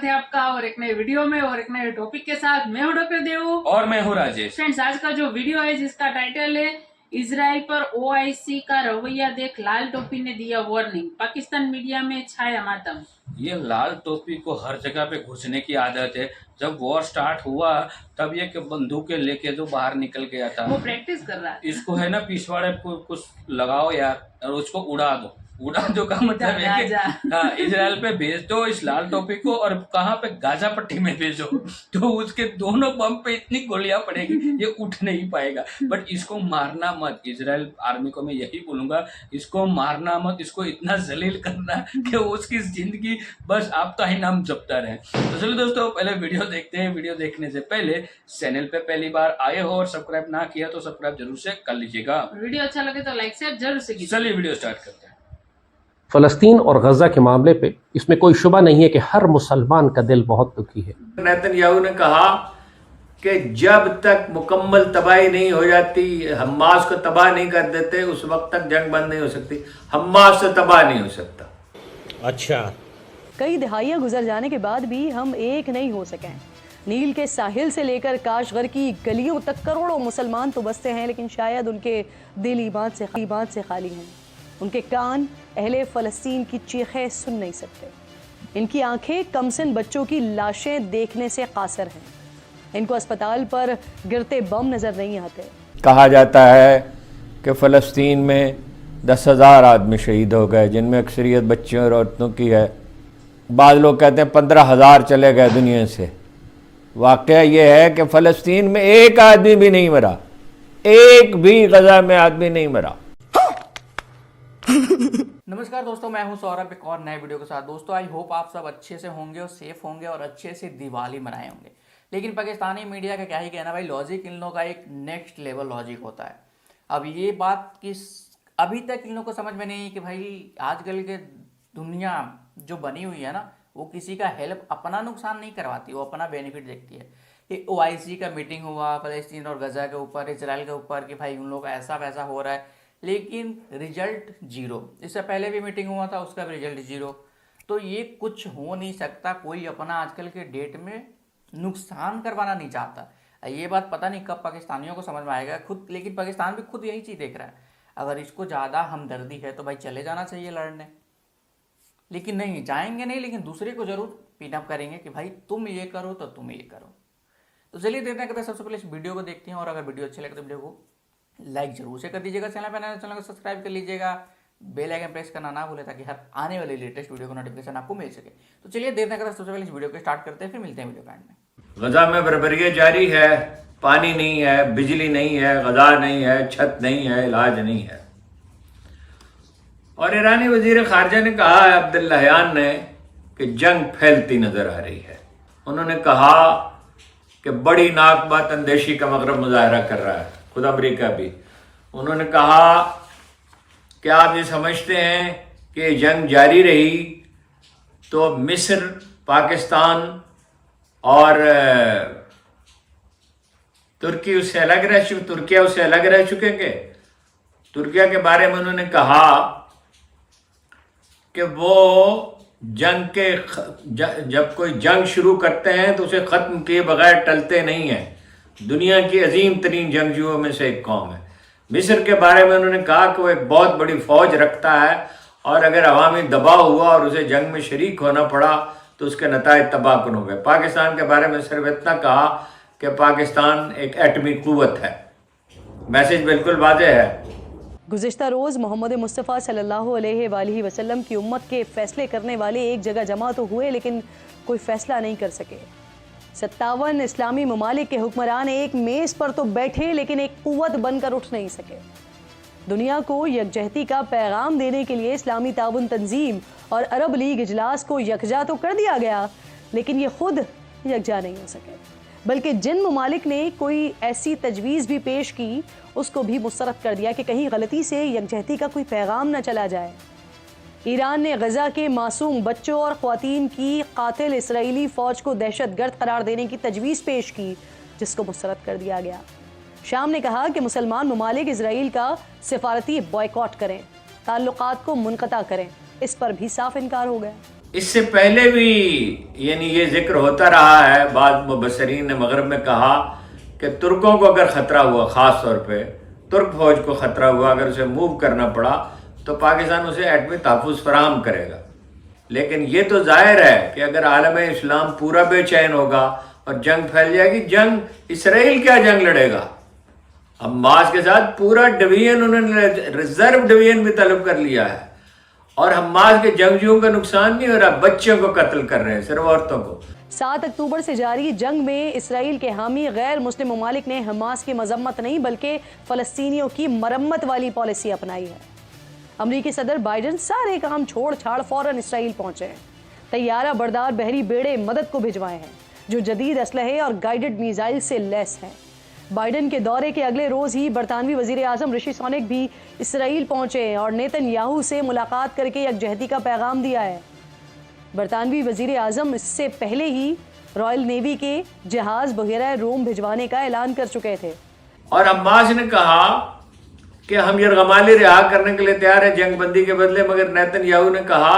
स्वागत है आपका और एक नए वीडियो में और एक नए टॉपिक के साथ। मैं हूं डॉक्टर देवू और मैं हूं राजेश। फ्रेंड्स, आज का जो वीडियो है जिसका टाइटल है इजराइल पर ओआईसी का रवैया देख लाल टोपी ने दिया वार्निंग, पाकिस्तान मीडिया में छाया मातम। ये लाल टोपी को हर जगह पे घुसने की आदत है। जब वॉर स्टार्ट हुआ तब ये बंदूकें लेके जो बाहर निकल गया था, वो प्रैक्टिस कर रहा है। इसको है ना पिछवाड़े को कुछ लगाओ यार और उसको उड़ा दो का मतलब है कि हाँ, इजराइल पे भेज दो इस लाल टोपी को और कहाँ पे गाजा पट्टी में भेजो तो उसके दोनों बम पे इतनी गोलियां पड़ेगी ये उठ नहीं पाएगा। बट इसको मारना मत, इजराइल आर्मी को मैं यही बोलूंगा, इसको मारना मत, इसको इतना जलील करना कि उसकी जिंदगी बस आपका ही नाम जपता रहे। तो चलो दोस्तों, पहले वीडियो देखते हैं। वीडियो देखने से पहले चैनल पे पहली बार आए हो और सब्सक्राइब ना किया तो सब्सक्राइब जरूर से कर लीजिएगा। वीडियो अच्छा लगे तो लाइक शेयर जरूर से कीजिए। चलिए वीडियो स्टार्ट करते हैं। फ़लस्तीन और गजा के मामले पे इसमें कोई शुबा नहीं है कि हर मुसलमान का दिल बहुत दुखी है। नेतन्याहू ने कहा कि जब तक मुकम्मल तबाही नहीं हो जाती, हमास को तबाह नहीं कर देते, उस वक्त तक जंग बंद नहीं हो सकती। हमास से तबाह नहीं हो सकता। अच्छा, कई दिहाइयां गुजर जाने के बाद भी हम एक नहीं हो सके हैं। नील के साहिल से लेकर काशगर की गलियों तक करोड़ों मुसलमान तो बसते हैं, लेकिन शायद उनके दिल ईमान से खाली हैं। उनके कान अहले फ़लस्तीन की चीखें सुन नहीं सकते। इनकी आंखें कमसिन बच्चों की लाशें देखने से कासर हैं। इनको अस्पताल पर गिरते बम नजर नहीं आते। कहा जाता है कि फ़लस्तीन में 10,000 आदमी शहीद हो गए, जिनमें अक्सरियत बच्चियों और औरतों की है। बाद लोग कहते हैं 15,000 चले गए दुनिया से। वाक़या ये है कि फ़लस्तीन में एक आदमी भी नहीं मरा, एक भी गजा में आदमी नहीं मरा। नमस्कार दोस्तों, मैं हूं सौरभ एक और नए वीडियो के साथ। दोस्तों, आई होप आप सब अच्छे से होंगे और सेफ होंगे और अच्छे से दिवाली मनाए होंगे। लेकिन पाकिस्तानी मीडिया का क्या ही कहना भाई, लॉजिक इन लोगों का एक नेक्स्ट लेवल लॉजिक होता है। अब ये बात अभी तक इन लोगों को समझ में नहीं है कि भाई आजकल के दुनिया जो बनी हुई है ना, वो किसी का हेल्प, अपना नुकसान नहीं करवाती, वो अपना बेनिफिट देखती है। कि ओआईसी का मीटिंग हुआ फ़लस्तीन और गजा के ऊपर, इजराइल के ऊपर कि भाई उन लोग का ऐसा वैसा हो रहा है, लेकिन रिजल्ट जीरो। इससे पहले भी मीटिंग हुआ था, उसका भी रिजल्ट जीरो। तो ये कुछ हो नहीं सकता। कोई अपना आजकल के डेट में नुकसान करवाना नहीं चाहता। ये बात पता नहीं कब पाकिस्तानियों को समझ में आएगा खुद, लेकिन पाकिस्तान भी खुद यही चीज़ देख रहा है। अगर इसको ज़्यादा हमदर्दी है तो भाई चले जाना चाहिए लड़ने, लेकिन नहीं जाएंगे नहीं, लेकिन दूसरे को जरूर पिनअप करेंगे कि भाई तुम ये करो तो तुम ये करो। तो चलिए देखते हैं, सबसे पहले इस वीडियो को देखते हैं और अगर वीडियो अच्छी लगे तो वीडियो को लाइक जरूर से कर दीजिएगा, चैनल पर नए चैनल को सब्सक्राइब कर लीजिएगा, बेल आइकन प्रेस करना ना भूले ताकि हर आने वाली लेटेस्ट वीडियो का नोटिफिकेशन आपको मिल सके। तो चलिए देखते हैं, सबसे पहले इस वीडियो को स्टार्ट करते हैं, फिर मिलते हैं वीडियो एंड में। गजा में बर्बरियत जारी है, पानी नहीं है, बिजली नहीं है, गजा नहीं है, छत नहीं है, इलाज नहीं है। और ईरानी वजीर खारजा ने कहा है, अब्दुल्लाहियान ने, कि जंग फैलती नजर आ रही है। उन्होंने कहा कि बड़ी नाकबात अंदेशी का मगरब मुजाहरा कर रहा है, खुद अमरीका भी। उन्होंने कहा कि आप ये समझते हैं कि जंग जारी रही तो मिस्र, पाकिस्तान और तुर्की उससे अलग तुर्किया उससे अलग रह चुकेंगे। तुर्किया के बारे में उन्होंने कहा कि वो जंग के जब कोई जंग शुरू करते हैं तो उसे ख़त्म किए बगैर टलते नहीं हैं। दुनिया की अजीम तरीन जंगजुओं में से एक कौम है। मिस्र के बारे में उन्होंने कहा कि वो एक बहुत बड़ी फौज रखता है और अगर अवामी दबाव हुआ और उसे जंग में शरीक होना पड़ा तो उसके नताइज तबाहकुन हो गए। पाकिस्तान के बारे में सिर्फ इतना कहा कि पाकिस्तान एक एटमी क़ुव्वत है। मैसेज बिल्कुल वाज़ेह है। गुज़िश्ता रोज़ मोहम्मद मुस्तफ़ा सल्लल्लाहु अलैहि वसल्लम की उम्मत के फ़ैसले करने वाले एक जगह जमा तो हुए, लेकिन कोई फ़ैसला नहीं कर सके। 57 इस्लामी ममालिक के हुक्मरान एक मेज़ पर तो बैठे, लेकिन एक क़ुव्वत बनकर उठ नहीं सके। दुनिया को यकजहती का पैगाम देने के लिए इस्लामी ताउन तंजीम और अरब लीग इजलास को यकजा तो कर दिया गया, लेकिन ये खुद यकजा नहीं हो सके। बल्कि जिन ममालिक ने कोई ऐसी तजवीज़ भी पेश की, उसको भी मुस्तरद कर दिया कि कहीं गलती से यकजहती का कोई पैगाम न चला जाए। ईरान ने गजा के मासूम बच्चों और ख़वातीन की कातिल इसराइली फ़ौज को दहशतगर्द करार देने की तजवीज़ पेश की, जिसको मुस्तरद कर दिया गया। शाम ने कहा कि मुसलमान ममालिक इसराइल का सिफारती बॉयकॉट करें, ताल्लुकात को मुनक़ता करें। इस पर भी साफ इनकार हो गया। इससे पहले भी यानी ये जिक्र होता रहा है, बाद मुबस्सरीन ने मगरब में कहा कि तुर्कों को अगर ख़तरा हुआ, ख़ास तौर पे तुर्क फौज को ख़तरा हुआ, अगर उसे मूव करना पड़ा तो पाकिस्तान उसे एटमी तहफ़्फ़ुज़ फराहम करेगा। लेकिन ये तो जाहिर है कि अगर आलम इस्लाम पूरा बेचैन होगा और जंग फैल जाएगी, जंग इसराइल क्या जंग लड़ेगा, हमास के साथ पूरा डिवीजन उन्होंने रिजर्व डिवीजन भी तलब कर लिया है, और हमास के जंगजुओं का नुकसान नहीं हो रहा, बच्चों को कत्ल कर रहे हैं, सिर्फ औरतों को। 7 अक्टूबर से जारी जंग में इसराइल के हामी गैर मुस्लिम ममालिक ने हमास की मजम्मत नहीं बल्कि फ़लस्तीनियों की मरम्मत वाली पॉलिसी अपनाई है। अमरीकी सदर बाइडन सारे काम छोड़ छाड़ फौरन इसराइल पहुंचे हैं। तैयारा बरदार बहरी बेड़े मदद को भिजवाए हैं जो जदीद असलहे और गाइडेड मिसाइल से लैस हैं। बाइडन के दौरे के अगले रोज ही बरतानवी वजीर आजम ऋषि सुनक भी इसराइल पहुंचे और नेतन्याहू से मुलाकात करके यकजहती का पैगाम दिया है। बरतानवी वजीर आजम इससे पहले ही रॉयल नेवी के जहाज बगैरह रोम भिजवाने का ऐलान कर चुके थे। और अब्बास ने कहा कि हम यरगमाली रिहा करने के लिए तैयार है जंगबंदी के बदले, मगर नेतन्याहू ने कहा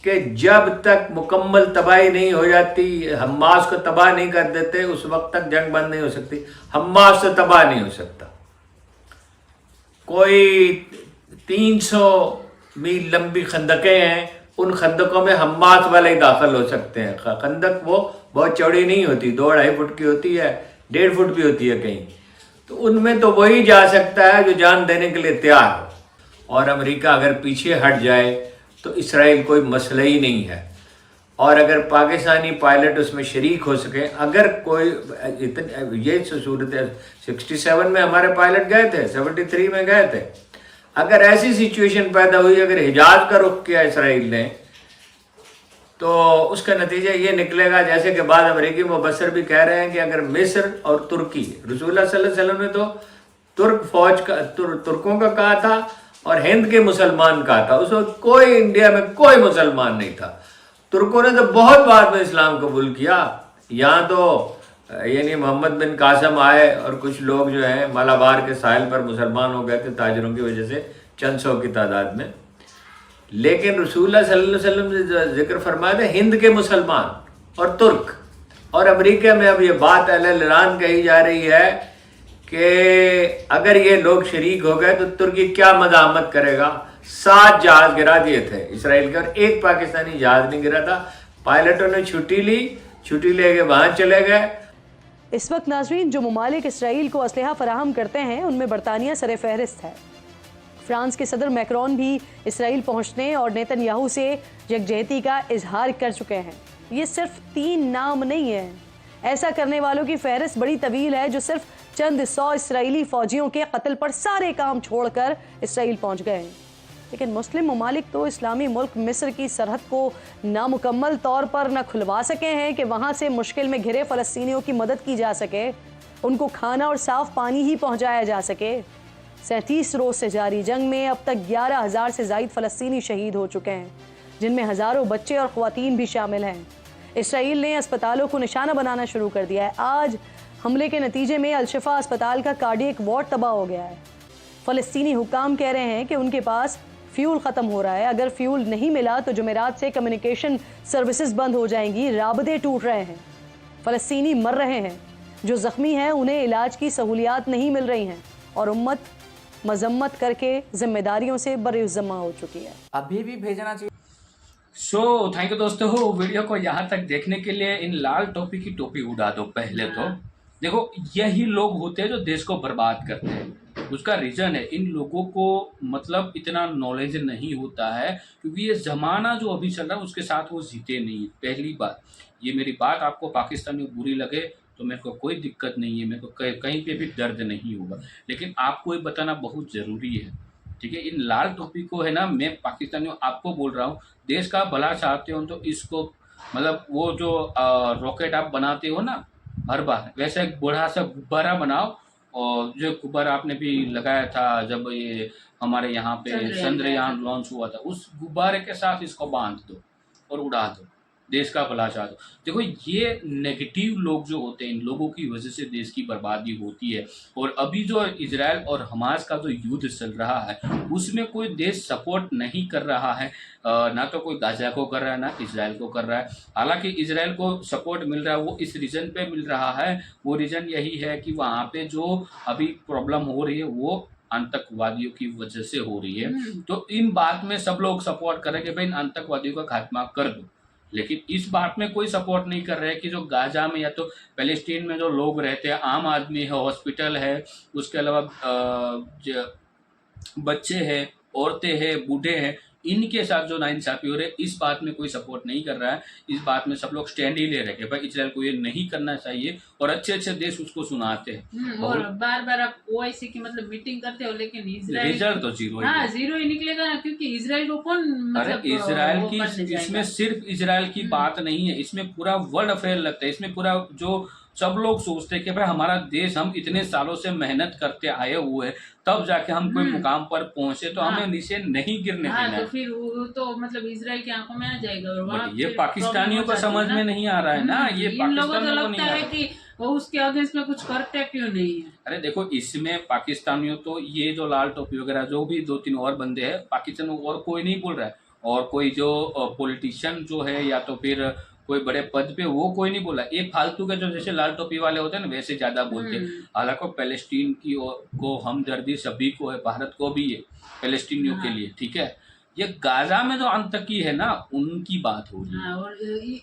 कि जब तक मुकम्मल तबाही नहीं हो जाती, हमास को तबाह नहीं कर देते, उस वक्त तक जंग बंद नहीं हो सकती। हमास से तबाह नहीं हो सकता। कोई 300 मील लंबी खंदकें हैं, उन खंदकों में हमास वाले ही दाखिल हो सकते हैं। खंदक वो बहुत चौड़ी नहीं होती, 2-2.5 फुट की होती है, 1.5 फुट भी होती है कहीं, तो उनमें तो वही जा सकता है जो जान देने के लिए तैयार हो। और अमेरिका अगर पीछे हट जाए तो इसराइल कोई मसला ही नहीं है। और अगर पाकिस्तानी पायलट उसमें शरीक हो सके, अगर कोई ये सूरत है, 67 में हमारे पायलट गए थे, 73 में गए थे, अगर ऐसी सिचुएशन पैदा हुई, अगर हिजाज का रुख किया इसराइल ने, तो उसका नतीजा ये निकलेगा जैसे कि बाद अमेरिकी मुबस्सर भी कह रहे हैं कि अगर मिस्र और तुर्की, रसूलुल्लाह सल्लल्लाहु अलैहि वसल्लम ने तो तुर्क फौज का तुर्कों का कहा था और हिंद के मुसलमान कहा था, उस वक्त कोई इंडिया में कोई मुसलमान नहीं था। तुर्कों ने तो बहुत बाद में इस्लाम कबूल किया। यहाँ तो यानी मोहम्मद बिन कासम आए और कुछ लोग जो हैं मालाबार के साहिल पर मुसलमान हो गए थे ताजरों की वजह से, चंद सौ की तादाद में। लेकिन रसूलुल्लाह सल्लल्लाहु अलैहि वसल्लम ने जिक्र फरमाया था हिंद के मुसलमान और तुर्क। और अमेरिका में अब ये बात ऐलान कही जा रही है कि अगर ये लोग शरीक हो गए तो तुर्की क्या मज़ाहमत करेगा। 7 जहाज गिरा दिए थे इसराइल के और एक पाकिस्तानी जहाज नहीं गिरा था। पायलटों ने छुट्टी ली, छुट्टी लेके वहाँ चले गए। इस वक्त नाजरीन जो ममालिक इसराइल को असलहा फराहम करते हैं उनमें बरतानिया सर फहरिस्त है। फ्रांस के सदर मैक्रोन भी इसराइल पहुंचने और नेतन्याहू से यकजहती का इजहार कर चुके हैं। ये सिर्फ 3 नाम नहीं है, ऐसा करने वालों की फहरिस्त बड़ी तवील है जो सिर्फ चंद 100 इसराइली फौजियों के कत्ल पर सारे काम छोड़कर इसराइल पहुंच गए हैं। लेकिन मुस्लिम ममालिक तो इस्लामी मुल्क मिस्र की सरहद को नामुकम्मल तौर पर न खुलवा सके हैं कि वहाँ से मुश्किल में घिरे फ़लस्तीनियों की मदद की जा सके, उनको खाना और साफ़ पानी ही पहुँचाया जा सके। 37 रोज़ से जारी जंग में अब तक 11,000 से ज़ायद फ़लस्तीनी शहीद हो चुके हैं, जिनमें हज़ारों बच्चे और ख़वातीन भी शामिल हैं। इसराइल ने अस्पतालों को निशाना बनाना शुरू कर दिया है। आज हमले के नतीजे में अल-शिफा अस्पताल का कार्डियक वार्ड तबाह हो गया है। फ़लस्तीनी हुक्काम कह रहे हैं कि उनके पास फ्यूल ख़त्म हो रहा है। अगर फ्यूल नहीं मिला तो जुमेरात से कम्युनिकेशन सर्विसेज बंद हो जाएंगी, राबते टूट रहे हैं, फ़लस्तीनी मर रहे हैं, जो ज़ख्मी हैं उन्हें इलाज की सहूलियात नहीं मिल रही हैं और उम्मत मजम्मत करके जिम्मेदारियों से बर्ज़िम्मा हो चुकी है। अभी भी भेजना चाहिए। सो थैंक यू दोस्तों, वीडियो को यहाँ तक देखने के लिए। इन लाल टोपी की टोपी उड़ा दो। पहले तो देखो, यही लोग होते हैं जो देश को बर्बाद करते हैं। उसका रीज़न है इन लोगों को मतलब इतना नॉलेज नहीं होता है, क्योंकि ये ज़माना जो अभी चल रहा है उसके साथ वो जीते नहीं। पहली बात, ये मेरी बात आपको पाकिस्तान में बुरी लगे तो मेरे को कोई दिक्कत नहीं है, मेरे को कहीं पे भी दर्द नहीं होगा, लेकिन आपको ये बताना बहुत ज़रूरी है, ठीक है। इन लाल टोपी को है ना, मैं पाकिस्तानियों आपको बोल रहा हूँ, देश का भला चाहते हो तो इसको मतलब वो जो रॉकेट आप बनाते हो ना हर बार, वैसे एक बड़ा सा गुब्बारा बनाओ। और जो गुब्बारा आपने भी लगाया था जब ये हमारे यहाँ पे चंद्रयान लॉन्च हुआ था, उस गुब्बारे के साथ इसको बांध दो और उड़ा दो। देश का भला चाहते हो। देखो ये नेगेटिव लोग जो होते हैं, इन लोगों की वजह से देश की बर्बादी होती है। और अभी जो इजराइल और हमास का जो युद्ध चल रहा है उसमें कोई देश सपोर्ट नहीं कर रहा है, ना तो कोई गाजा को कर रहा है ना इजराइल को कर रहा है। हालांकि इजराइल को सपोर्ट मिल रहा है वो इस रीजन पे मिल रहा है, वो रीजन यही है कि वहाँ पे जो अभी प्रॉब्लम हो रही है वो आतंकवादियों की वजह से हो रही है। तो इन बात में सब लोग सपोर्ट कर रहे हैं कि भाई इन आतंकवादियों का खात्मा कर दो, लेकिन इस बात में कोई सपोर्ट नहीं कर रहे हैं कि जो गाजा में या तो पैलेस्टीन में जो लोग रहते हैं, आम आदमी है, हॉस्पिटल है, उसके अलावा बच्चे हैं, औरतें हैं, बूढ़े हैं, इनके साथ जो नाइंसाफी हो रही है इस बात में कोई सपोर्ट नहीं कर रहा है। इस बात में सब लोग स्टैंड ही ले रहे हैं कि भाई इजराइल को ये नहीं करना चाहिए, और अच्छे अच्छे देश उसको सुनाते हैं। और बार बार आप ओआईसी की मतलब मीटिंग करते हो, लेकिन इजराइल रिजल्ट तो जीरो ही हाँ है। जीरो ही निकलेगा ना, क्योंकि इजराइल को कौन अरे मतलब इजराइल वो की करने जाएगा? इसमें सिर्फ इजराइल की बात नहीं है, इसमें पूरा वर्ल्ड अफेयर लगता है। इसमें पूरा जो सब लोग सोचते हैं कि भाई हमारा देश, हम इतने सालों से मेहनत करते आए हुए हैं, तब जाके हम कोई मुकाम पर पहुंचे, तो हमें नीचे नहीं गिरने हाँ देना तो है। फिर वो तो मतलब इजराइल की आंखों में आ जाएगा। और वहाँ बट ये फिर पाकिस्तानियों problem को हो जाती समझ है में ना। नहीं आ रहा है ना, ये इन लोगों को तो पाकिस्तानियों को लगता नहीं आ है रहा। कि वो उसके अगेंस्ट में कुछ करते क्यों नहीं है। अरे देखो इसमें पाकिस्तानियों तो ये जो लाल टोपी वगैरह जो भी 2-3 और बंदे हैं पाकिस्तान में, और कोई नहीं बोल रहा है। और कोई जो पॉलिटिशियन जो है या तो फिर कोई बड़े पद पे वो कोई नहीं बोला। ये फालतू के जो जैसे लाल टोपी वाले होते हैं ना वैसे ज्यादा बोलते हैं। हालांकि पैलेस्टीन की को हमदर्दी सभी को है, भारत को भी है पैलेस्टीनियों के लिए, ठीक है। ये गाजा में जो आतंकी है ना उनकी बात हो रही है। हाँ, और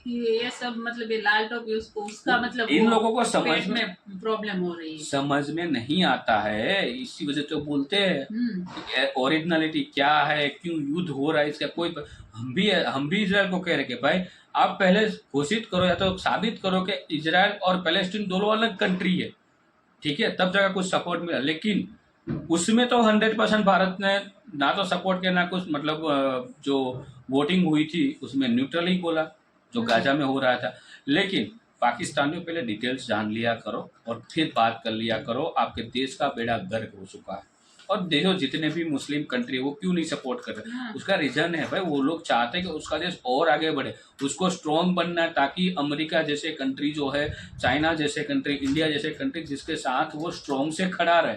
ये सब मतलब ये लाल टोपी उसका मतलब इन वो लोगों को समझ पेट में प्रॉब्लम हो रही है। समझ में नहीं आता है, इसी वजह से तो बोलते हैं ओरिजिनलिटी क्या है, क्यों युद्ध हो रहा है, इसका कोई हम भी इजराइल को कह रहे कि भाई आप पहले घोषित करो या तो साबित करो कि इजराइल और पैलेस्टीन दोनों अलग कंट्री है, ठीक है, तब जाकर कुछ सपोर्ट मिला। लेकिन उसमें तो 100% भारत ने ना तो सपोर्ट किया ना कुछ, मतलब जो वोटिंग हुई थी उसमें न्यूट्रल ही बोला जो गाजा में हो रहा था। लेकिन पाकिस्तानियों पहले डिटेल्स जान लिया करो और फिर बात कर लिया करो। आपके देश का बेड़ा गर्क हो चुका है। और देखो जितने भी मुस्लिम कंट्री वो क्यों नहीं सपोर्ट कर रहे, उसका रीजन है भाई वो लोग चाहते हैं कि उसका देश और आगे बढ़े, उसको स्ट्रॉन्ग बनना है, ताकि अमेरिका जैसे कंट्री जो है, चाइना जैसे कंट्री, इंडिया जैसे कंट्री जिसके साथ वो स्ट्रॉन्ग से खड़ा रहे,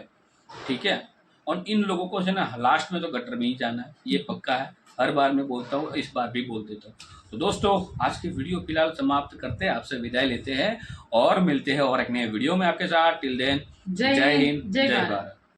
ठीक है। और इन लोगों को जो है ना लास्ट में तो गटर में ही जाना है, ये पक्का है। हर बार मैं बोलता हूँ, इस बार भी बोल देता हूँ। तो दोस्तों आज की वीडियो फिलहाल समाप्त करते हैं, आपसे विदाई लेते हैं और मिलते हैं और एक नए वीडियो में आपके साथ। टिल देन जय हिंद, जय भारत।